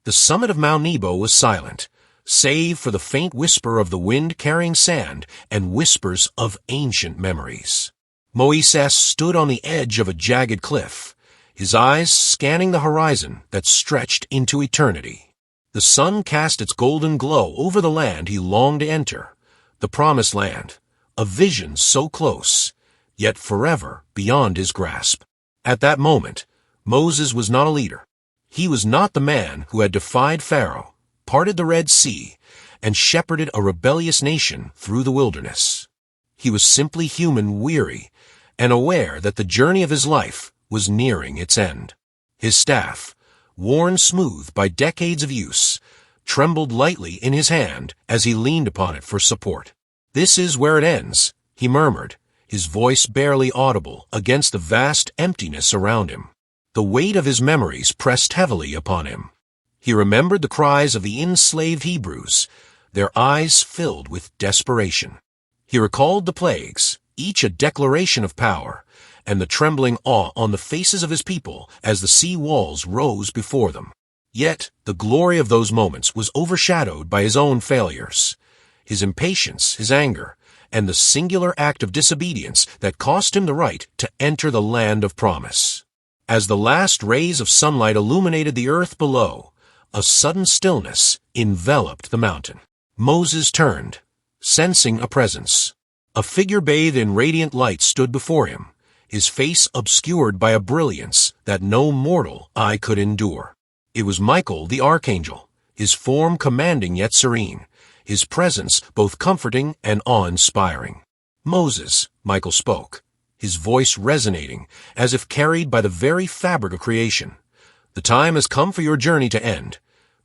The summit of Mount Nebo was silent, save for the faint whisper of the wind carrying sand and whispers of ancient memories. Moises stood on the edge of a jagged cliff, his eyes scanning the horizon that stretched into eternity. The sun cast its golden glow over the land he longed to enter, the promised land, a vision so close, yet forever beyond his grasp. At that moment, Moses was not a leader. He was not the man who had defied Pharaoh, parted the Red Sea, and shepherded a rebellious nation through the wilderness. He was simply human, weary, and aware that the journey of his life was nearing its end. His staff, worn smooth by decades of use, trembled lightly in his hand as he leaned upon it for support. "This is where it ends," he murmured, his voice barely audible against the vast emptiness around him. The weight of his memories pressed heavily upon him. He remembered the cries of the enslaved Hebrews, their eyes filled with desperation. He recalled the plagues, each a declaration of power, and the trembling awe on the faces of his people as the sea walls rose before them. Yet the glory of those moments was overshadowed by his own failures, his impatience, his anger, and the singular act of disobedience that cost him the right to enter the land of promise. As the last rays of sunlight illuminated the earth below, a sudden stillness enveloped the mountain. Moses turned, sensing a presence. A figure bathed in radiant light stood before him, his face obscured by a brilliance that no mortal eye could endure. It was Michael the Archangel, his form commanding yet serene, his presence both comforting and awe-inspiring. "Moses," Michael spoke, his voice resonating as if carried by the very fabric of creation. "The time has come for your journey to end,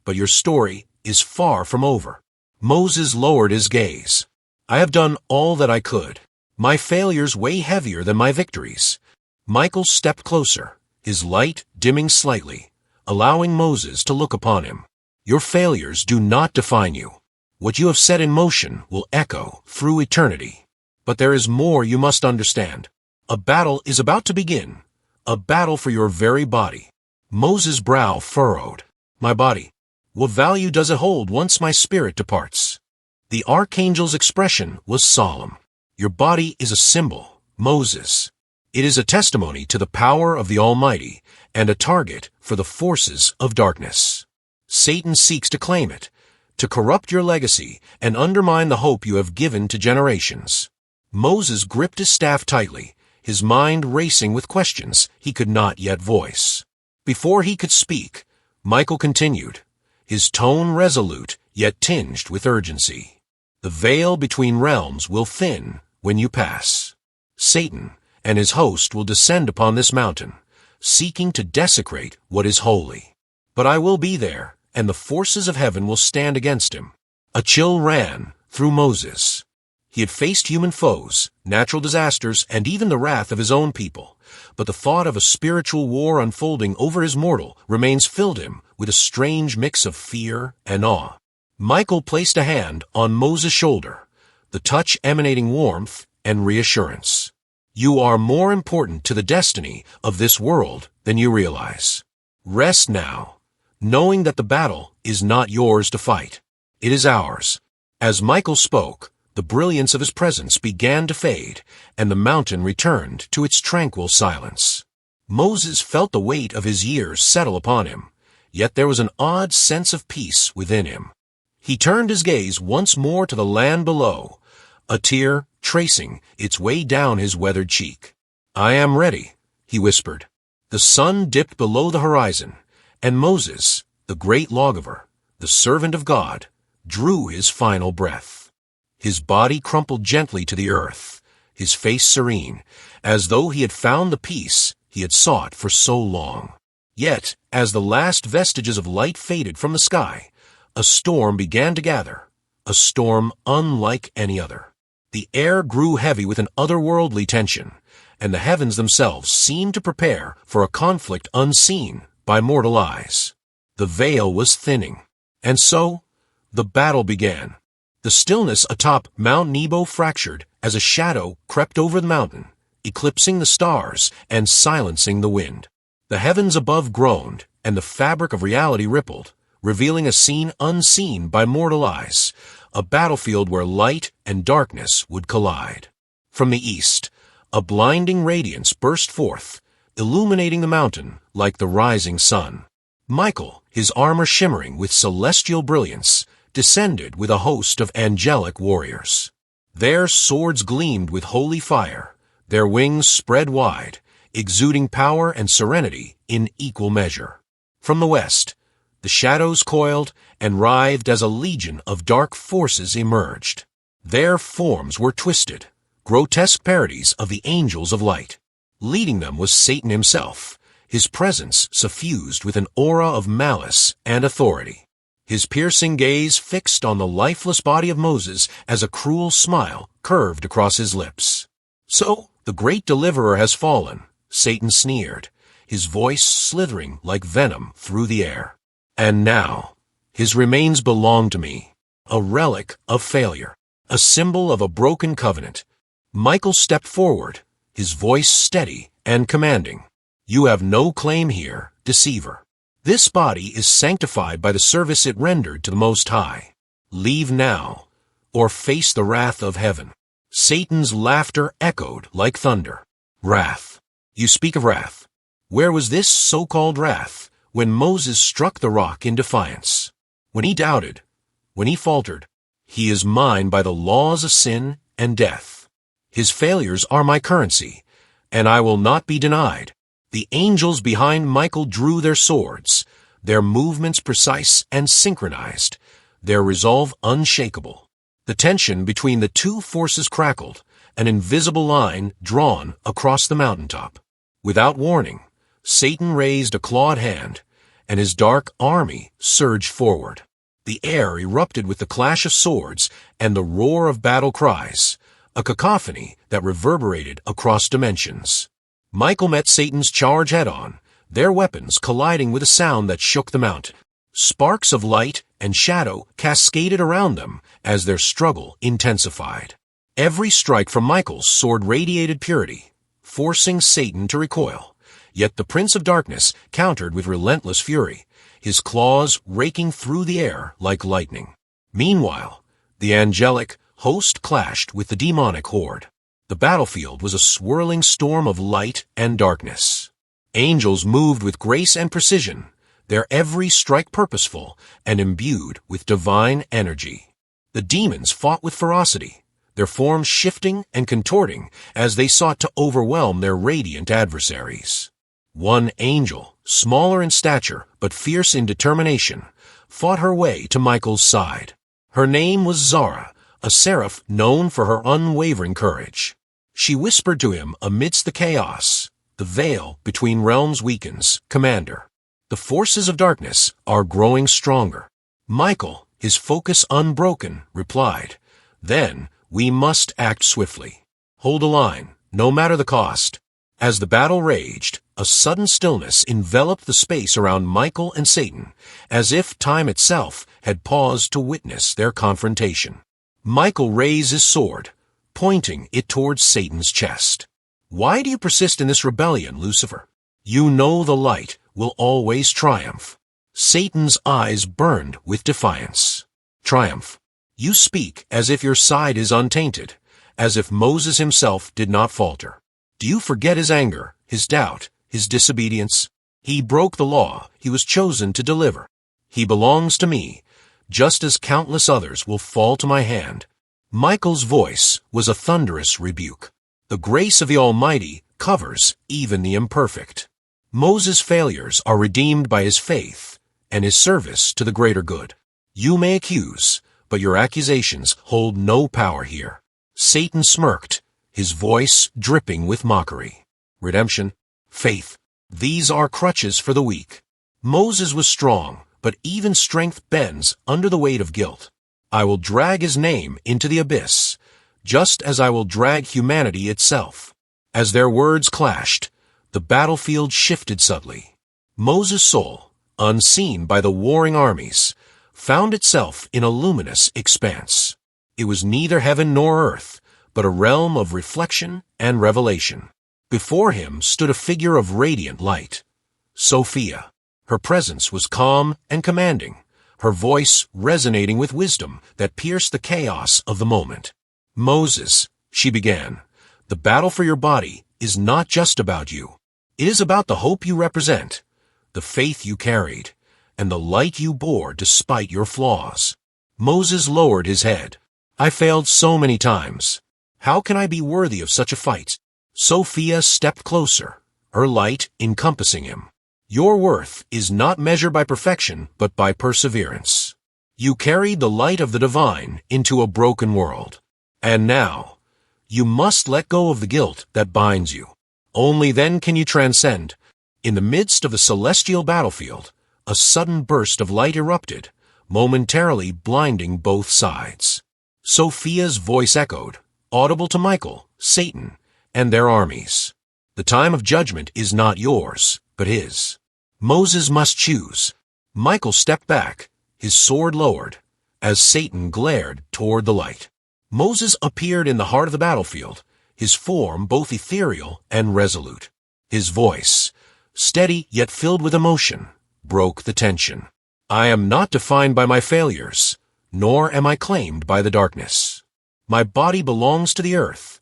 but your story is far from over." Moses lowered his gaze. "I have done all that I could. My failures weigh heavier than my victories." Michael stepped closer, his light dimming slightly, allowing Moses to look upon him. "Your failures do not define you. What you have set in motion will echo through eternity. But there is more you must understand. A battle is about to begin, a battle for your very body." Moses' brow furrowed. "My body, what value does it hold once my spirit departs?" The archangel's expression was solemn. "Your body is a symbol, Moses. It is a testimony to the power of the Almighty and a target for the forces of darkness. Satan seeks to claim it, to corrupt your legacy and undermine the hope you have given to generations." Moses gripped his staff tightly, his mind racing with questions he could not yet voice. Before he could speak, Michael continued, his tone resolute yet tinged with urgency. "The veil between realms will thin when you pass. Satan and his host will descend upon this mountain, seeking to desecrate what is holy. But I will be there, and the forces of heaven will stand against him." A chill ran through Moses. He had faced human foes, natural disasters, and even the wrath of his own people, but the thought of a spiritual war unfolding over his mortal remains filled him with a strange mix of fear and awe. Michael placed a hand on Moses' shoulder, the touch emanating warmth and reassurance. "You are more important to the destiny of this world than you realize. Rest now, knowing that the battle is not yours to fight. It is ours." As Michael spoke, the brilliance of his presence began to fade, and the mountain returned to its tranquil silence. Moses felt the weight of his years settle upon him, yet there was an odd sense of peace within him. He turned his gaze once more to the land below, a tear tracing its way down his weathered cheek. "I am ready," he whispered. The sun dipped below the horizon, and Moses, the great lawgiver, the servant of God, drew his final breath. His body crumpled gently to the earth, his face serene, as though he had found the peace he had sought for so long. Yet, as the last vestiges of light faded from the sky, a storm began to gather, a storm unlike any other. The air grew heavy with an otherworldly tension, and the heavens themselves seemed to prepare for a conflict unseen by mortal eyes. The veil was thinning, and so the battle began. The stillness atop Mount Nebo fractured as a shadow crept over the mountain, eclipsing the stars and silencing the wind. The heavens above groaned, and the fabric of reality rippled, revealing a scene unseen by mortal eyes, a battlefield where light and darkness would collide. From the east, a blinding radiance burst forth, illuminating the mountain like the rising sun. Michael, his armor shimmering with celestial brilliance, descended with a host of angelic warriors. Their swords gleamed with holy fire, their wings spread wide, exuding power and serenity in equal measure. From the west, the shadows coiled and writhed as a legion of dark forces emerged. Their forms were twisted, grotesque parodies of the angels of light. Leading them was Satan himself, his presence suffused with an aura of malice and authority. His piercing gaze fixed on the lifeless body of Moses as a cruel smile curved across his lips. "So, the great deliverer has fallen," Satan sneered, his voice slithering like venom through the air. "And now, his remains belong to me, a relic of failure, a symbol of a broken covenant." Michael stepped forward, his voice steady and commanding. "You have no claim here, deceiver. This body is sanctified by the service it rendered to the Most High. Leave now, or face the wrath of heaven." Satan's laughter echoed like thunder. "Wrath. You speak of wrath. Where was this so-called wrath when Moses struck the rock in defiance? When he doubted, when he faltered? He is mine by the laws of sin and death. His failures are my currency, and I will not be denied." The angels behind Michael drew their swords, their movements precise and synchronized, their resolve unshakable. The tension between the two forces crackled, an invisible line drawn across the mountaintop. Without warning, Satan raised a clawed hand, and his dark army surged forward. The air erupted with the clash of swords and the roar of battle cries, a cacophony that reverberated across dimensions. Michael met Satan's charge head-on, their weapons colliding with a sound that shook the mountain. Sparks of light and shadow cascaded around them as their struggle intensified. Every strike from Michael's sword radiated purity, forcing Satan to recoil. Yet the Prince of Darkness countered with relentless fury, his claws raking through the air like lightning. Meanwhile, the angelic host clashed with the demonic horde. The battlefield was a swirling storm of light and darkness. Angels moved with grace and precision, their every strike purposeful and imbued with divine energy. The demons fought with ferocity, their forms shifting and contorting as they sought to overwhelm their radiant adversaries. One angel, smaller in stature but fierce in determination, fought her way to Michael's side. Her name was Zara, a seraph known for her unwavering courage. She whispered to him amidst the chaos, "The veil between realms weakens, Commander. The forces of darkness are growing stronger." Michael, his focus unbroken, replied, "Then we must act swiftly. Hold the line, no matter the cost." As the battle raged, a sudden stillness enveloped the space around Michael and Satan, as if time itself had paused to witness their confrontation. Michael raised his sword, pointing it towards Satan's chest. "Why do you persist in this rebellion, Lucifer? You know the light will always triumph." Satan's eyes burned with defiance. "Triumph. You speak as if your side is untainted, as if Moses himself did not falter. Do you forget his anger, his doubt, his disobedience? He broke the law he was chosen to deliver. He belongs to me, just as countless others will fall to my hand." Michael's voice was a thunderous rebuke. The grace of the Almighty covers even the imperfect. Moses' failures are redeemed by his faith and his service to the greater good. You may accuse, but your accusations hold no power here. Satan smirked, his voice dripping with mockery. Redemption, faith, these are crutches for the weak. Moses was strong, but even strength bends under the weight of guilt. I will drag his name into the abyss, just as I will drag humanity itself. As their words clashed, the battlefield shifted subtly. Moses' soul, unseen by the warring armies, found itself in a luminous expanse. It was neither heaven nor earth, but a realm of reflection and revelation. Before him stood a figure of radiant light, Sophia. Her presence was calm and commanding, her voice resonating with wisdom that pierced the chaos of the moment. "Moses," she began, "the battle for your body is not just about you. It is about the hope you represent, the faith you carried, and the light you bore despite your flaws." Moses lowered his head. "I failed so many times. How can I be worthy of such a fight?" Sophia stepped closer, her light encompassing him. "Your worth is not measured by perfection, but by perseverance. You carried the light of the divine into a broken world. And now, you must let go of the guilt that binds you. Only then can you transcend." In the midst of the celestial battlefield, a sudden burst of light erupted, momentarily blinding both sides. Sophia's voice echoed, audible to Michael, Satan, and their armies. "The time of judgment is not yours, but his. Moses must choose." Michael stepped back, his sword lowered, as Satan glared toward the light. Moses appeared in the heart of the battlefield, his form both ethereal and resolute. His voice, steady yet filled with emotion, broke the tension. "I am not defined by my failures, nor am I claimed by the darkness. My body belongs to the earth,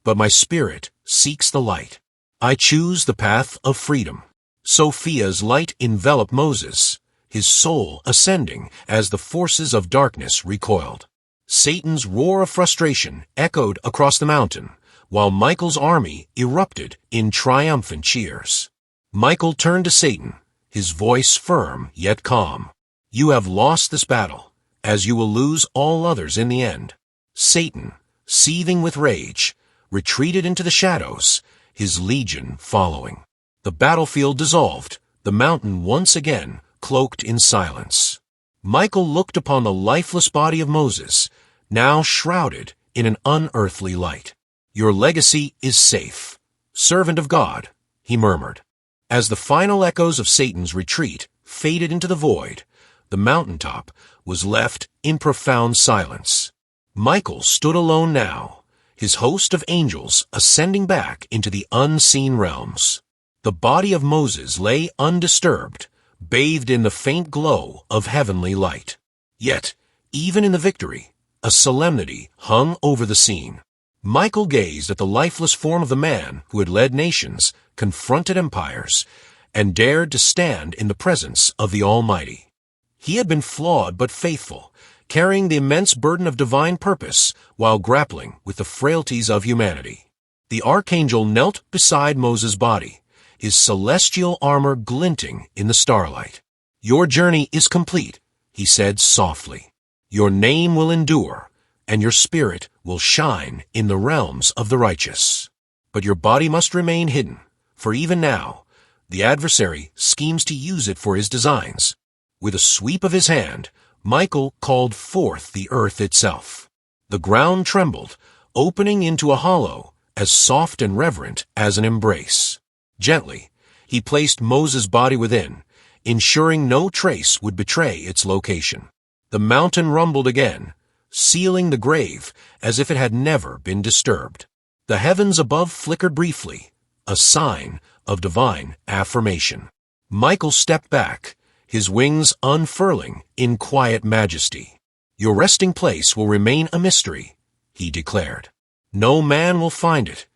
but my spirit seeks the light. I choose the path of freedom." Sophia's light enveloped Moses, his soul ascending as the forces of darkness recoiled. Satan's roar of frustration echoed across the mountain, while Michael's army erupted in triumphant cheers. Michael turned to Satan, his voice firm yet calm. "You have lost this battle, as you will lose all others in the end." Satan, seething with rage, retreated into the shadows, his legion following. The battlefield dissolved, the mountain once again cloaked in silence. Michael looked upon the lifeless body of Moses, now shrouded in an unearthly light. "Your legacy is safe, servant of God," he murmured. As the final echoes of Satan's retreat faded into the void, the mountaintop was left in profound silence. Michael stood alone now, his host of angels ascending back into the unseen realms. The body of Moses lay undisturbed, bathed in the faint glow of heavenly light. Yet, even in the victory, a solemnity hung over the scene. Michael gazed at the lifeless form of the man who had led nations, confronted empires, and dared to stand in the presence of the Almighty. He had been flawed but faithful, carrying the immense burden of divine purpose while grappling with the frailties of humanity. The archangel knelt beside Moses' body, his celestial armor glinting in the starlight. "Your journey is complete," he said softly. "Your name will endure, and your spirit will shine in the realms of the righteous. But your body must remain hidden, for even now, the adversary schemes to use it for his designs." With a sweep of his hand, Michael called forth the earth itself. The ground trembled, opening into a hollow as soft and reverent as an embrace. Gently, he placed Moses' body within, ensuring no trace would betray its location. The mountain rumbled again, sealing the grave as if it had never been disturbed. The heavens above flickered briefly, a sign of divine affirmation. Michael stepped back, his wings unfurling in quiet majesty. "Your resting place will remain a mystery," he declared. "No man will find it,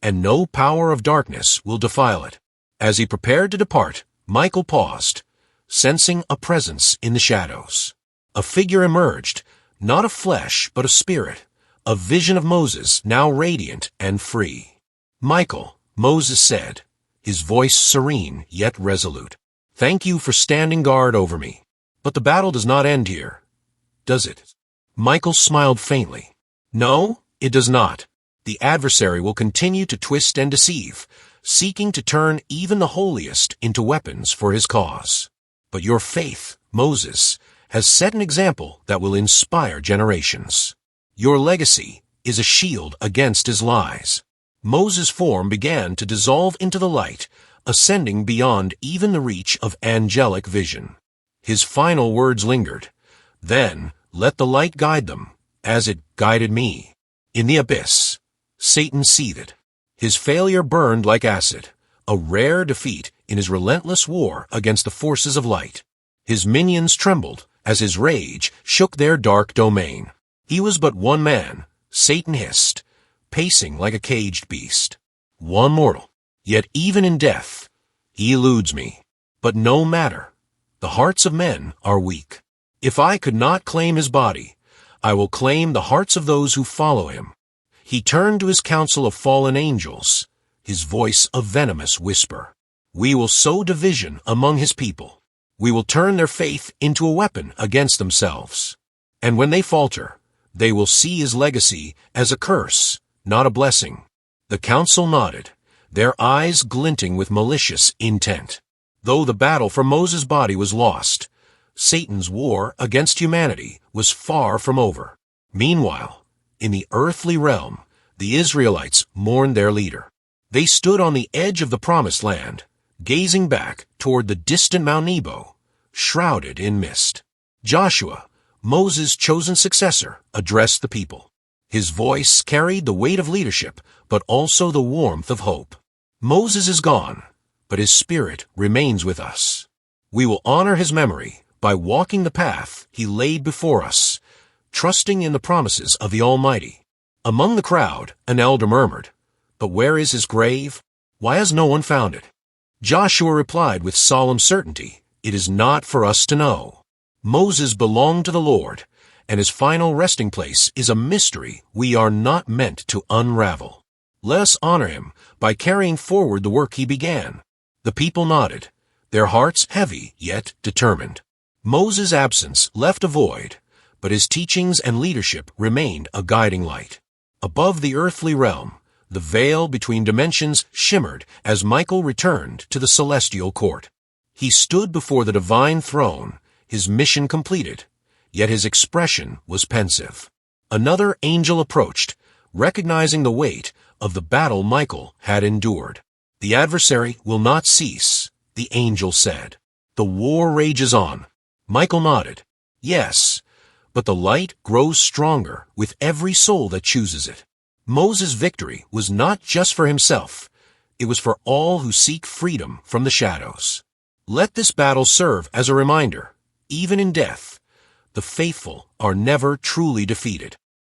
and no power of darkness will defile it." As he prepared to depart, Michael paused, sensing a presence in the shadows. A figure emerged, not of flesh but of spirit, a vision of Moses now radiant and free. "Michael," Moses said, his voice serene yet resolute, "thank you for standing guard over me. But the battle does not end here, does it?" Michael smiled faintly. "No, it does not. The adversary will continue to twist and deceive, seeking to turn even the holiest into weapons for his cause. But your faith, Moses, has set an example that will inspire generations. Your legacy is a shield against his lies." Moses' form began to dissolve into the light, ascending beyond even the reach of angelic vision. His final words lingered. "Then let the light guide them, as it guided me." In the abyss, Satan seethed. His failure burned like acid, a rare defeat in his relentless war against the forces of light. His minions trembled as his rage shook their dark domain. He was but one man, Satan hissed, pacing like a caged beast. One mortal, yet even in death, he eludes me. But no matter, the hearts of men are weak. If I could not claim his body, I will claim the hearts of those who follow him. He turned to his council of fallen angels, his voice a venomous whisper. We will sow division among his people. We will turn their faith into a weapon against themselves. And when they falter, they will see his legacy as a curse, not a blessing. The council nodded, their eyes glinting with malicious intent. Though the battle for Moses' body was lost, Satan's war against humanity was far from over. Meanwhile, in the earthly realm, the Israelites mourned their leader. They stood on the edge of the promised land, gazing back toward the distant Mount Nebo, shrouded in mist. Joshua, Moses' chosen successor, addressed the people. His voice carried the weight of leadership, but also the warmth of hope. Moses is gone, but his spirit remains with us. We will honor his memory by walking the path he laid before us, trusting in the promises of the Almighty. Among the crowd, an elder murmured, "But where is his grave? Why has no one found it?" Joshua replied with solemn certainty, "It is not for us to know." Moses belonged to the Lord, and his final resting place is a mystery we are not meant to unravel. Let us honor him by carrying forward the work he began. The people nodded, their hearts heavy yet determined. Moses' absence left a void, but his teachings and leadership remained a guiding light. Above the earthly realm, the veil between dimensions shimmered as Michael returned to the celestial court. He stood before the divine throne, his mission completed, yet his expression was pensive. Another angel approached, recognizing the weight of the battle Michael had endured. "The adversary will not cease," the angel said. "The war rages on." Michael nodded. "Yes, but the light grows stronger with every soul that chooses it." Moses' victory was not just for himself. It was for all who seek freedom from the shadows. Let this battle serve as a reminder, even in death, the faithful are never truly defeated.